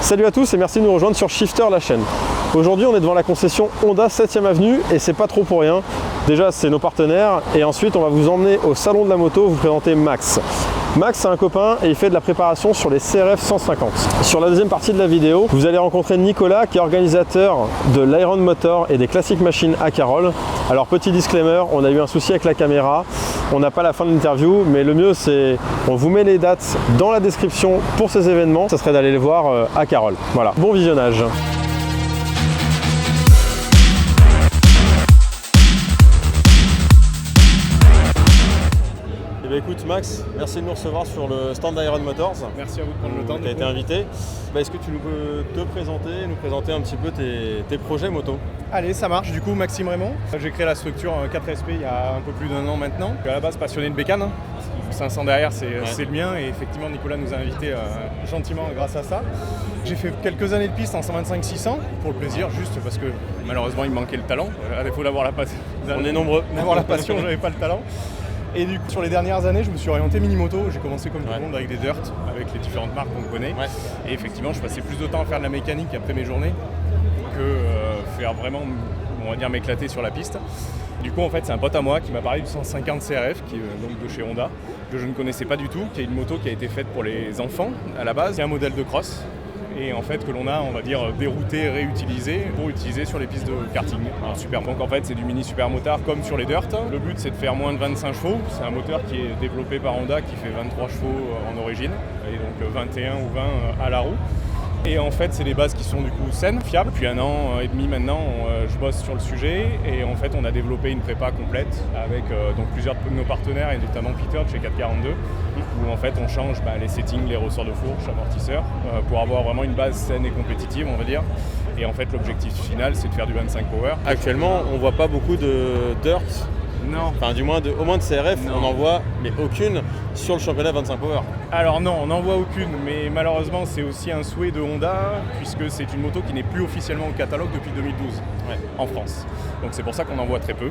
Salut à tous et merci de nous rejoindre sur Shifter la chaîne. Aujourd'hui on est devant la concession Honda 7ème avenue et c'est pas trop pour rien. Déjà c'est nos partenaires et ensuite on va vous emmener au salon de la moto, vous présenter Max. Max c'est un copain et il fait de la préparation sur les CRF 150. Sur la deuxième partie de la vidéo, vous allez rencontrer Nicolas qui est organisateur de l'Iron Motor et des Classic Machines à Carole. Alors petit disclaimer, on a eu un souci avec la caméra, on n'a pas la fin de l'interview, mais le mieux c'est, on vous met les dates dans la description pour ces événements, ça serait d'aller les voir à Carole. Voilà, bon visionnage. Eh bien, écoute Max, merci de nous recevoir sur le stand d'Iron Motors. Merci à vous de prendre le temps. Tu as été invité. Est-ce que tu peux nous présenter un petit peu tes projets moto? Allez, ça marche. Du coup, Maxime Raymond. J'ai créé la structure 4SP il y a un peu plus d'1 an maintenant. Je suis à la base passionné de bécane. 500 derrière, c'est le mien. Et effectivement, Nicolas nous a invités gentiment grâce à ça. J'ai fait quelques années de piste en 125-600 pour le plaisir, juste parce que malheureusement, il me manquait le talent. À défaut d'avoir la passion. On est nombreux. D'avoir la passion, j'avais pas le talent. Et du coup, sur les dernières années, je me suis orienté mini-moto. J'ai commencé comme tout le monde avec des dirt, avec les différentes marques qu'on connaît. Ouais. Et effectivement, je passais plus de temps à faire de la mécanique après mes journées que faire vraiment, on va dire, m'éclater sur la piste. Du coup, en fait, c'est un pote à moi qui m'a parlé du 150 CRF, qui est donc de chez Honda, que je ne connaissais pas du tout, qui est une moto qui a été faite pour les enfants à la base. C'est un modèle de cross. Et en fait que l'on a, on va dire, dérouté, réutilisé pour utiliser sur les pistes de karting. Super. Donc en fait c'est du mini super motard comme sur les dirt. Le but c'est de faire moins de 25 chevaux. C'est un moteur qui est développé par Honda qui fait 23 chevaux en origine et donc 21 ou 20 à la roue. Et en fait c'est des bases qui sont du coup saines, fiables. Depuis 1 an et demi maintenant je bosse sur le sujet et en fait on a développé une prépa complète avec donc plusieurs de nos partenaires et notamment Peter de chez 442 où en fait on change les settings, les ressorts de fourche, amortisseurs pour avoir vraiment une base saine et compétitive on va dire. Et en fait l'objectif final c'est de faire du 25 power. Actuellement on voit pas beaucoup de dirt. Non. Enfin du moins au moins de CRF, non. On n'en voit mais aucune sur le championnat 25 power. Alors non, on n'en voit aucune, mais malheureusement c'est aussi un souhait de Honda puisque c'est une moto qui n'est plus officiellement au catalogue depuis 2012 en France. Donc c'est pour ça qu'on en voit très peu.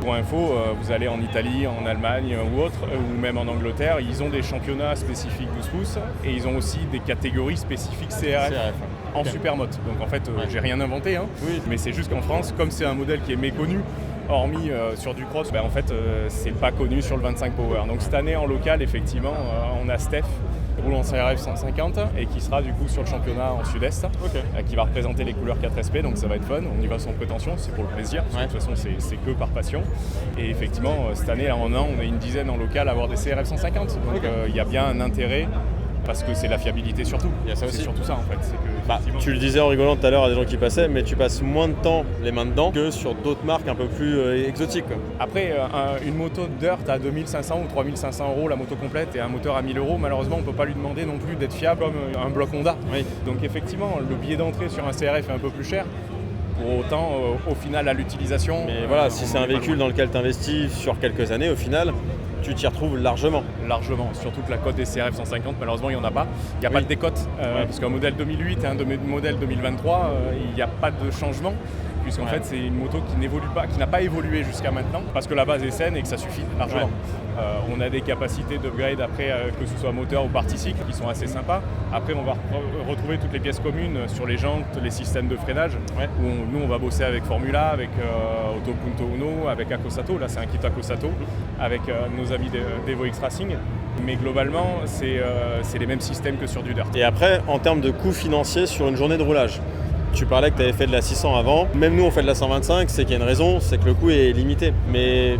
Pour info, vous allez en Italie, en Allemagne ou autre, ou même en Angleterre, ils ont des championnats spécifiques 12 pouces et ils ont aussi des catégories spécifiques CRF. En supermoto. Donc en fait, j'ai rien inventé, mais c'est juste qu'en France, comme c'est un modèle qui est méconnu, hormis sur du cross, en fait, c'est pas connu sur le 25 power. Donc cette année en local, effectivement, on a Steph, roule en CRF 150 et qui sera du coup sur le championnat en sud-est, qui va représenter les couleurs 4SP, donc ça va être fun, on y va sans prétention, c'est pour le plaisir, parce que de toute façon c'est que par passion. Et effectivement, cette année, en an, on a une dizaine en local à avoir des CRF 150, donc il y a bien un intérêt. Parce que c'est la fiabilité surtout. C'est surtout ça en fait. C'est que, tu le disais en rigolant tout à l'heure à des gens qui passaient, mais tu passes moins de temps les mains dedans que sur d'autres marques un peu plus exotiques. Après, une moto de dirt à 2500 ou 3500 euros, la moto complète, et un moteur à 1000 euros, malheureusement on ne peut pas lui demander non plus d'être fiable comme un bloc Honda. Oui. Donc effectivement, le billet d'entrée sur un CRF est un peu plus cher. Pour autant, au final, à l'utilisation... Mais voilà, si c'est un véhicule dans lequel tu investis sur quelques années, au final, tu t'y retrouves largement. Largement, surtout que la cote des CRF 150, malheureusement, il n'y en a pas. Il n'y a pas de décote, parce qu'un modèle 2008 et un modèle 2023, il n'y a pas de changement, puisqu'en fait, c'est une moto qui n'évolue pas, qui n'a pas évolué jusqu'à maintenant, parce que la base est saine et que ça suffit largement. On a des capacités d'upgrade après, que ce soit moteur ou partie cycle, qui sont assez sympas. Après, on va retrouver toutes les pièces communes sur les jantes, les systèmes de freinage, où nous, on va bosser avec Formula, avec Auto Punto Uno, avec Akosato. Là, c'est un kit Akosato, avec nos amis d'Evo X Racing. Mais globalement, c'est les mêmes systèmes que sur du dirt. Et après, en termes de coûts financiers sur une journée de roulage, tu parlais que tu avais fait de la 600 avant. Même nous, on fait de la 125, c'est qu'il y a une raison, c'est que le coût est limité. Mais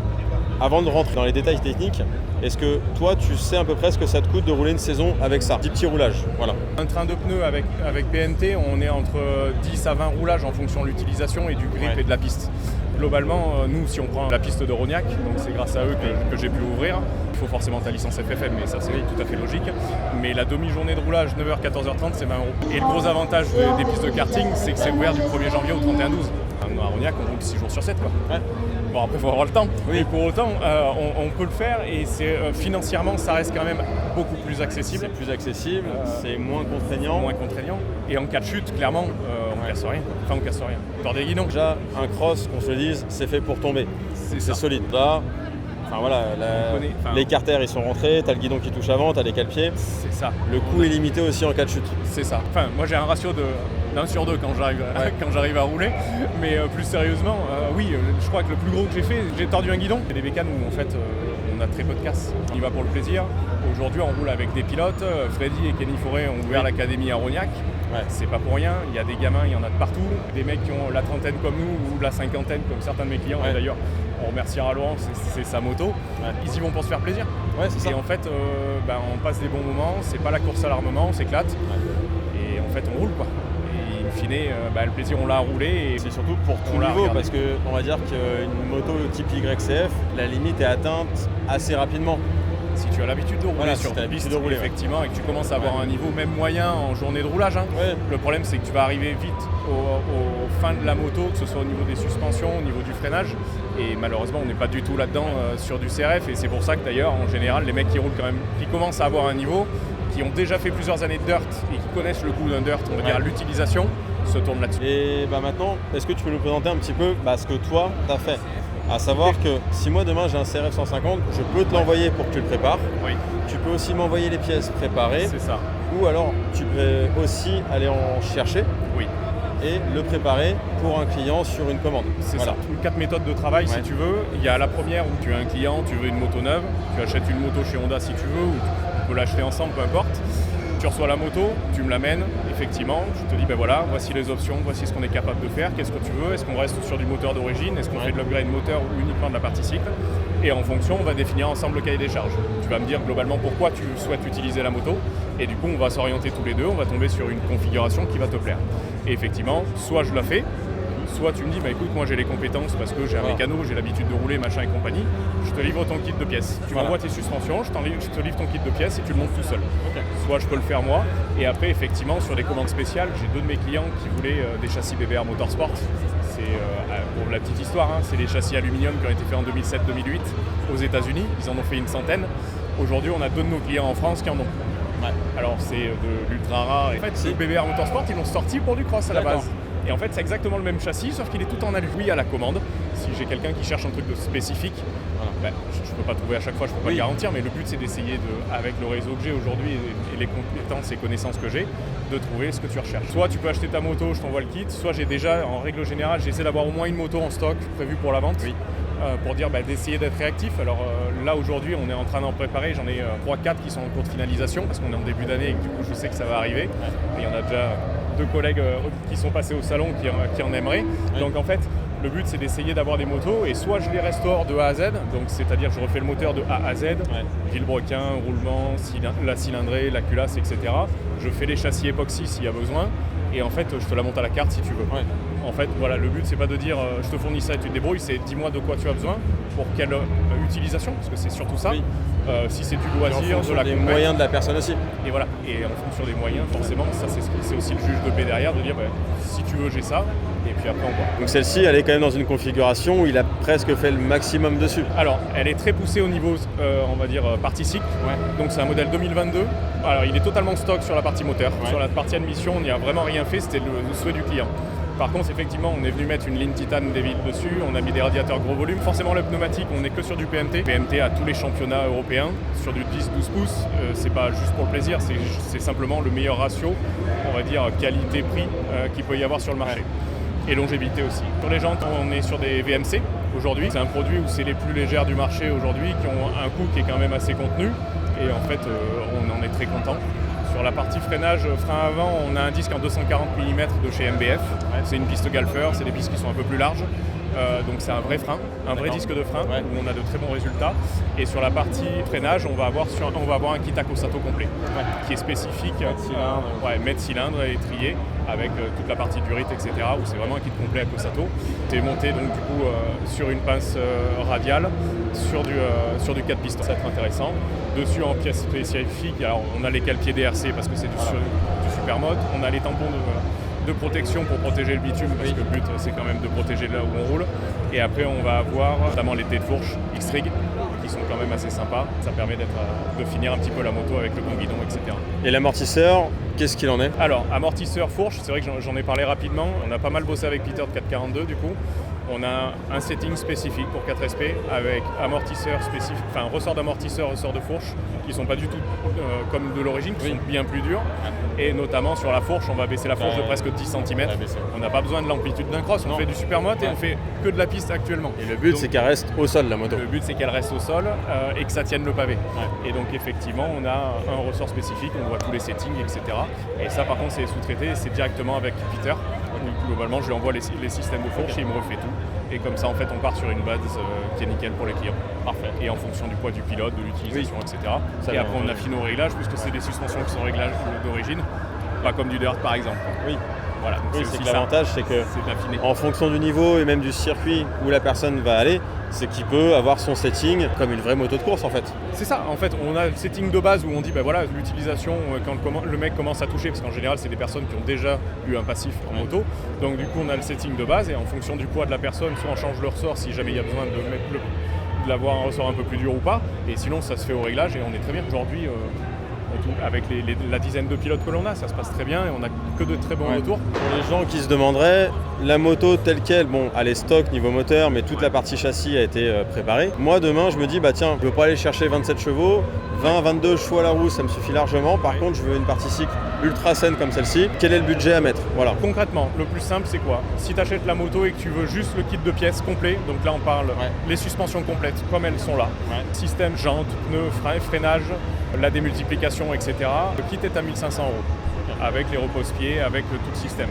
avant de rentrer dans les détails techniques, est-ce que toi, tu sais à peu près ce que ça te coûte de rouler une saison avec ça? 10 petits roulages, voilà. Un train de pneus avec PNT, on est entre 10 à 20 roulages en fonction de l'utilisation et du grip et de la piste. Globalement, nous, si on prend la piste de Rognac, donc c'est grâce à eux que j'ai pu ouvrir, il faut forcément ta licence FFM, mais ça c'est tout à fait logique. Mais la demi-journée de roulage, 9h, 14h30, c'est 20 €. Et le gros avantage des pistes de karting, c'est que c'est ouvert du 1er janvier au 31/12. À Rognac, on roule 6 jours sur 7, quoi. Bon, après, il faut avoir le temps. Oui. Et pour autant, on peut le faire et financièrement, ça reste quand même beaucoup plus accessible. C'est plus accessible, c'est moins contraignant. Moins contraignant. Et en cas de chute, clairement, on casse rien. Enfin, on casse rien. Tord des guidons. Déjà, un cross, qu'on se le dise, c'est fait pour tomber. C'est solide. Là, Enfin voilà, les carters ils sont rentrés, t'as le guidon qui touche avant, t'as les cale-pieds. C'est ça. Le coût est limité aussi en cas de chute. C'est ça. Enfin, moi j'ai un ratio d'1 sur 2 quand j'arrive à rouler. Mais plus sérieusement, oui, je crois que le plus gros que j'ai fait, j'ai tordu un guidon. C'est des bécanes où en fait on a très peu de casse. On y va pour le plaisir. Aujourd'hui on roule avec des pilotes. Freddy et Kenny Forêt ont ouvert l'académie à Rognac. Ouais. C'est pas pour rien, il y a des gamins, il y en a de partout. Des mecs qui ont la trentaine comme nous ou la cinquantaine comme certains de mes clients. Ouais. Et d'ailleurs, on remerciera Laurent, c'est sa moto. Ouais. Ils y vont pour se faire plaisir. Ouais, c'est ça. Et en fait, on passe des bons moments, c'est pas la course à l'armement, on s'éclate. Ouais. Et en fait, on roule quoi. Et in fine, le plaisir, on l'a roulé. Et c'est surtout pour tout niveau, parce qu'on va dire qu'une moto type YCF, la limite est atteinte assez rapidement. Si tu as l'habitude de rouler sur ta piste, effectivement, et que tu commences à avoir un niveau même moyen en journée de roulage, le problème c'est que tu vas arriver vite aux fins de la moto, que ce soit au niveau des suspensions, au niveau du freinage, et malheureusement on n'est pas du tout là-dedans sur du CRF, et c'est pour ça que d'ailleurs en général les mecs qui roulent quand même, qui commencent à avoir un niveau, qui ont déjà fait plusieurs années de dirt et qui connaissent le goût d'un dirt, on va dire l'utilisation, se tournent là-dessus. Et maintenant, est-ce que tu peux nous présenter un petit peu ce que toi t'as fait ? À savoir que si moi demain j'ai un CRF 150, je peux te l'envoyer pour que tu le prépares. Oui. Tu peux aussi m'envoyer les pièces préparées. C'est ça. Ou alors tu peux aussi aller en chercher. Oui. Et le préparer pour un client sur une commande. C'est ça. 4 méthodes de travail si tu veux. Il y a la première où tu as un client, tu veux une moto neuve, tu achètes une moto chez Honda si tu veux, ou on peut l'acheter ensemble, peu importe. Tu reçois la moto, tu me l'amènes, effectivement, je te dis voici les options, voici ce qu'on est capable de faire, qu'est-ce que tu veux, est-ce qu'on reste sur du moteur d'origine, est-ce qu'on fait de l'upgrade moteur ou uniquement de la partie cycle, et en fonction on va définir ensemble le cahier des charges. Tu vas me dire globalement pourquoi tu souhaites utiliser la moto, et du coup on va s'orienter tous les deux, on va tomber sur une configuration qui va te plaire. Et effectivement, soit je la fais, soit tu me dis écoute, moi j'ai les compétences parce que j'ai un mécano, j'ai l'habitude de rouler, machin et compagnie, je te livre ton kit de pièces. Tu m'envoies tes suspensions, je te livre ton kit de pièces et tu le montes tout seul. Okay. Soit je peux le faire moi, et après effectivement sur des commandes spéciales, j'ai 2 de mes clients qui voulaient des châssis BBR Motorsport. C'est pour la petite histoire, c'est les châssis aluminium qui ont été faits en 2007-2008 aux États-Unis, ils en ont fait une centaine. Aujourd'hui on a 2 de nos clients en France qui en ont. Ouais. Alors c'est de l'ultra rare. En fait, le BBR Motorsport, ils l'ont sorti pour du cross à la base. Et en fait, c'est exactement le même châssis, sauf qu'il est tout en alu. Oui, à la commande. Si j'ai quelqu'un qui cherche un truc de spécifique, je ne peux pas trouver à chaque fois, je ne peux pas le garantir, mais le but, c'est d'essayer, avec le réseau que j'ai aujourd'hui et les compétences et connaissances que j'ai, de trouver ce que tu recherches. Soit tu peux acheter ta moto, je t'envoie le kit, soit j'ai déjà, en règle générale, j'essaie d'avoir au moins une moto en stock prévue pour la vente. Oui. Pour dire d'essayer d'être réactif. Alors là aujourd'hui on est en train d'en préparer, j'en ai 3-4 qui sont en cours de finalisation parce qu'on est en début d'année et que du coup je sais que ça va arriver. Et il y en a déjà 2 collègues qui sont passés au salon qui en aimeraient. Oui. Donc en fait le but c'est d'essayer d'avoir des motos et soit je les restaure de A à Z, donc c'est-à-dire je refais le moteur de A à Z, vilebrequin, roulement, la cylindrée, la culasse, etc. Je fais les châssis époxy s'il y a besoin et en fait je te la monte à la carte si tu veux. Ouais. En fait, le but c'est pas de dire je te fournis ça et tu te débrouilles, c'est dis-moi de quoi tu as besoin, pour quelle utilisation, parce que c'est surtout ça. Oui. Si c'est du loisir, de la des moyens de la personne aussi. Et voilà, et en fonction des moyens, forcément, ça c'est aussi le juge de paix derrière, de dire si tu veux j'ai ça, et puis après on voit. Donc celle-ci, elle est quand même dans une configuration où il a presque fait le maximum dessus. Alors, elle est très poussée au niveau, on va dire, partie cycle. Ouais. Donc c'est un modèle 2022. Alors il est totalement stock sur la partie moteur. Ouais. Sur la partie admission, on n'y a vraiment rien fait, c'était le souhait du client. Par contre, effectivement, on est venu mettre une ligne titane Devil dessus, on a mis des radiateurs gros volume. Forcément, le pneumatique, on n'est que sur du PMT. PMT à tous les championnats européens, sur du 10-12 pouces. C'est pas juste pour le plaisir, c'est simplement le meilleur ratio, on va dire, qualité-prix qu'il peut y avoir sur le marché. Ouais. Et longévité aussi. Sur les jantes, on est sur des VMC aujourd'hui. C'est un produit où c'est les plus légères du marché aujourd'hui, qui ont un coût qui est quand même assez contenu. Et en fait, on en est très content. Sur la partie freinage, frein avant, on a un disque en 240 mm de chez MBF. Ouais. C'est une piste Galfer, c'est des pistes qui sont un peu plus larges. Donc c'est un vrai frein, un vrai disque de frein où on a de très bons résultats. Et sur la partie freinage, on va avoir un kit Akosato complet qui est spécifique, mètre cylindre et étrier avec toute la partie durite, etc. où c'est vraiment un kit complet Akosato. C'est monté donc du coup sur une pince radiale sur du 4 pistons, ça va être intéressant. Dessus en pièces spécifiques, alors on a les cale-pieds DRC parce que c'est du super mode, on a les tampons de protection pour protéger le bitume parce que le but c'est quand même de protéger là où on roule, et après on va avoir notamment les têtes de fourche X-Rig qui sont quand même assez sympas, ça permet de finir un petit peu la moto avec le bon guidon, etc. Et l'amortisseur, qu'est-ce qu'il en est? Alors amortisseur fourche, c'est vrai que j'en ai parlé rapidement, on a pas mal bossé avec Peter de 442 du coup. On a un setting spécifique pour 4SP avec amortisseur spécifique, enfin ressort d'amortisseur, ressort de fourche qui sont pas du tout comme de l'origine, qui sont bien plus durs. Et notamment sur la fourche, on va baisser la fourche de presque 10 cm. On n'a pas besoin de l'amplitude d'un cross, on fait du supermoto et on fait que de la piste actuellement. Et le but c'est qu'elle reste au sol la moto. Le but c'est qu'elle reste au sol et que ça tienne le pavé. Et donc effectivement on a un ressort spécifique, on voit tous les settings, etc. Et ça par contre c'est sous-traité, c'est directement avec Peter. Donc, globalement je lui envoie les systèmes de fourche et il me refait tout. Et comme ça en fait on part sur une base qui est nickel pour les clients. Parfait. Et en fonction du poids du pilote, de l'utilisation, etc. Et après on affine au réglage puisque c'est des suspensions qui sont réglages d'origine, pas comme du dirt par exemple. Oui. Voilà, donc c'est que l'avantage c'est que en fonction du niveau et même du circuit où la personne va aller, c'est qu'il peut avoir son setting comme une vraie moto de course en fait. C'est ça, en fait on a le setting de base où on dit voilà l'utilisation quand le mec commence à toucher, parce qu'en général c'est des personnes qui ont déjà eu un passif en moto, donc du coup on a le setting de base et en fonction du poids de la personne, soit on change le ressort si jamais il y a besoin d'avoir un ressort un peu plus dur ou pas, et sinon ça se fait au réglage et on est très bien aujourd'hui. Avec la dizaine de pilotes que l'on a, ça se passe très bien et on n'a que de très bons retours. Pour les gens qui se demanderaient, la moto telle qu'elle, elle est stock niveau moteur, mais toute la partie châssis a été préparée. Moi demain je me dis, tiens, je veux pas aller chercher 27 chevaux, 20, 22 chevaux à la roue, ça me suffit largement. Par contre, je veux une partie cycle ultra saine comme celle-ci. Quel est le budget à mettre? Voilà. Concrètement, le plus simple c'est quoi? Si tu achètes la moto et que tu veux juste le kit de pièces complet, donc là on parle les suspensions complètes comme elles sont là, système, jantes, pneus, frein, freinage, la démultiplication, etc. Le kit est à 1 500 €, avec les repose-pieds, avec tout le système.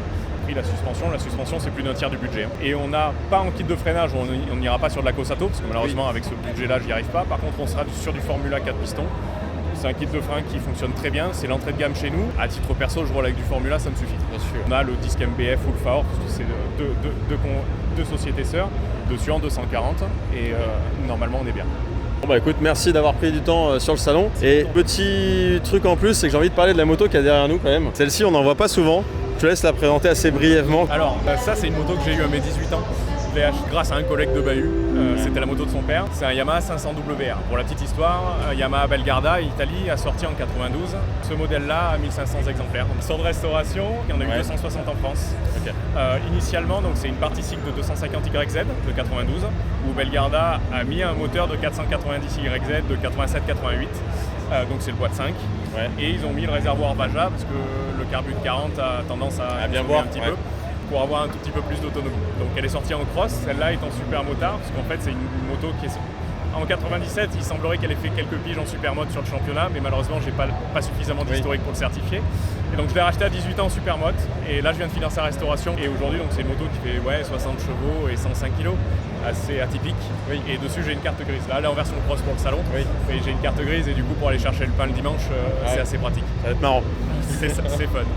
Puis la suspension c'est plus d'un tiers du budget. Et on n'a pas en kit de freinage, on n'ira pas sur de la Cossato, parce que malheureusement avec ce budget-là j'y arrive pas. Par contre on sera sur du Formula 4 pistons. C'est un kit de frein qui fonctionne très bien, c'est l'entrée de gamme chez nous. À titre perso, je roule avec du Formula, ça me suffit. Bien sûr. On a le disque MBF ou le Faor, parce que c'est deux sociétés sœurs, dessus en 240, et normalement on est bien. Écoute, merci d'avoir pris du temps sur le salon. Et petit truc en plus, c'est que j'ai envie de parler de la moto qu'il y a derrière nous quand même. Celle-ci, on n'en voit pas souvent. Je te laisse la présenter assez brièvement. Alors, ça c'est une moto que j'ai eue à mes 18 ans. Grâce à un collègue de Bahut, c'était la moto de son père. C'est un Yamaha 500 WR. Pour la petite histoire, Yamaha Belgarda, Italie, a sorti en 92. Ce modèle-là a 1500 exemplaires. Sans de restauration, il y en a eu 260 en France. Initialement, donc c'est une partie cycle de 250 YZ de 92, où Belgarda a mis un moteur de 490 YZ de 87-88. Donc c'est le boîte 5. Et ils ont mis le réservoir Vaja, parce que le carbu de 40 a tendance à bien boire un petit peu, pour avoir un tout petit peu plus d'autonomie. Donc elle est sortie en cross, celle-là est en super motard, parce qu'en fait c'est une moto qui est... En 97, il semblerait qu'elle ait fait quelques piges en supermode sur le championnat, mais malheureusement j'ai pas suffisamment d'historique pour le certifier. Et donc je l'ai racheté à 18 ans en supermode, et là je viens de finir sa restauration. Et aujourd'hui donc c'est une moto qui fait 60 chevaux et 105 kg, assez atypique. Et dessus j'ai une carte grise. Là elle est en version cross pour le salon, et j'ai une carte grise, et du coup pour aller chercher le pain le dimanche, c'est assez pratique. Ça va être marrant. C'est fun,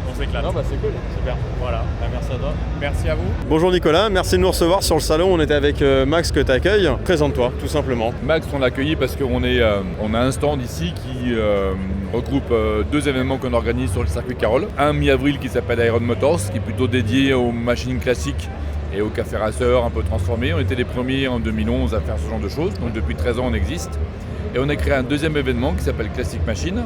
on s'éclate. C'est cool, super. Voilà. Merci à toi. Merci à vous. Bonjour Nicolas, merci de nous recevoir sur le salon. On était avec Max que tu accueilles. Présente-toi, tout simplement. Max, on l'a accueilli parce qu'on on a un stand ici qui regroupe deux événements qu'on organise sur le circuit Carole. Un mi-avril qui s'appelle Iron Motors, qui est plutôt dédié aux machines classiques et aux cafés raceurs un peu transformés. On était les premiers en 2011 à faire ce genre de choses, donc depuis 13 ans on existe. Et on a créé un deuxième événement qui s'appelle Classic Machine,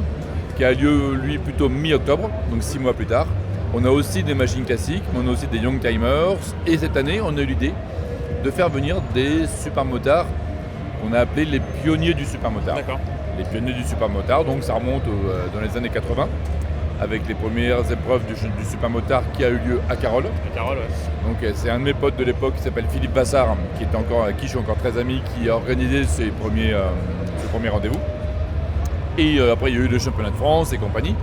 qui a lieu lui plutôt mi-octobre, donc 6 mois plus tard. On a aussi des machines classiques, mais on a aussi des Young Timers. Et cette année, on a eu l'idée de faire venir des supermotards qu'on a appelés les pionniers du supermotard. D'accord. Les pionniers du supermotard, donc ça remonte dans les années 80, avec les premières épreuves du supermotard qui a eu lieu à Carole. À Carole, Donc c'est un de mes potes de l'époque qui s'appelle Philippe Bassard, avec qui je suis encore très ami, qui a organisé ce premier rendez-vous. Et après il y a eu le championnat de France et compagnie.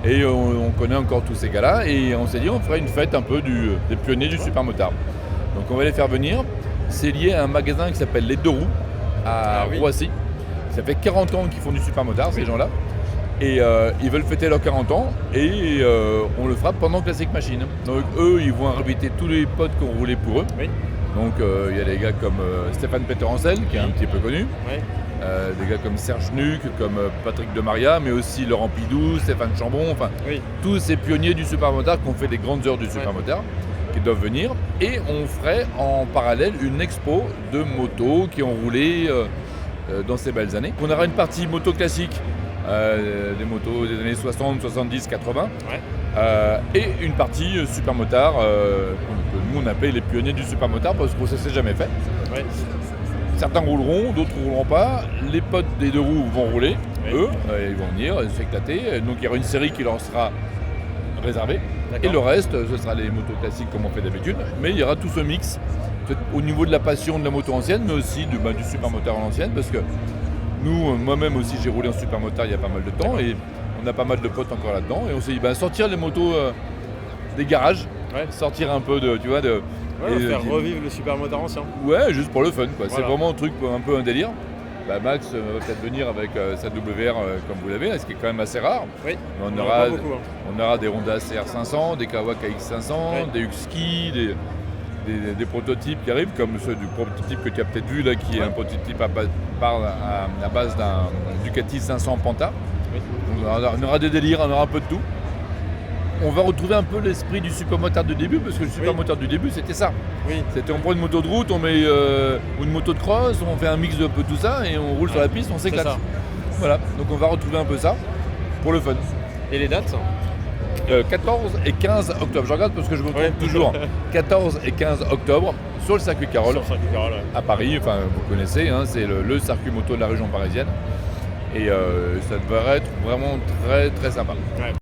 Et on connaît encore tous ces gars-là. Et on s'est dit on ferait une fête un peu des pionniers du supermotard. Donc on va les faire venir. C'est lié à un magasin qui s'appelle Les Deux Roues à Roissy. Ça fait 40 ans qu'ils font du supermotard, ces gens-là. Et ils veulent fêter leurs 40 ans. Et on le fera pendant Classic Machine. Donc eux, ils vont inviter tous les potes qui ont roulé pour eux. Oui. Donc il y a des gars comme Stéphane Peter-Ancel, qui est un petit peu connu. Oui. Des gars comme Serge Nuc, comme Patrick Demaria, mais aussi Laurent Pidou, Stéphane Chambon, tous ces pionniers du supermotard qui ont fait des grandes heures du supermotard, qui doivent venir. Et on ferait en parallèle une expo de motos qui ont roulé dans ces belles années. On aura une partie moto classique, des motos des années 60, 70, 80, Et une partie supermotard, que nous on appelle les pionniers du supermotard parce que ça s'est jamais fait. Ouais. Certains rouleront, d'autres ne rouleront pas. Les potes des deux roues vont rouler, eux, ils vont venir s'éclater. Donc il y aura une série qui leur sera réservée. Et le reste, ce sera les motos classiques comme on fait d'habitude. Mais il y aura tout ce mix au niveau de la passion de la moto ancienne, mais aussi du supermotard à l'ancienne. Parce que nous, moi-même aussi, j'ai roulé en supermotard il y a pas mal de temps. Et on a pas mal de potes encore là-dedans. Et on s'est dit, sortir les motos des garages, sortir un peu de... Tu vois, faire revivre le supermotard ancien. Ouais, juste pour le fun, quoi. Voilà. C'est vraiment un truc, un peu un délire. Max va peut-être venir avec sa WR comme vous l'avez, ce qui est quand même assez rare. Oui, on beaucoup, on aura des Honda CR500, des Kawasaki X500, des Husky, des prototypes qui arrivent, comme ceux du prototype que tu as peut-être vu là, qui est un prototype à base d'un Ducati 500 Panta. Donc, on aura des délires, on aura un peu de tout. On va retrouver un peu l'esprit du supermotard du début, parce que le supermotard du début c'était ça. Oui. C'était on prend une moto de route, on met ou une moto de cross, on fait un mix de un peu tout ça et on roule sur la piste, on s'éclate. Voilà, donc on va retrouver un peu ça pour le fun. Et les dates 14 et 15 octobre, je regarde parce que je me trompe toujours. 14 et 15 octobre sur le circuit Carole, à Paris, enfin vous connaissez, hein, c'est le circuit moto de la région parisienne. Et ça devrait être vraiment très très sympa. Ouais.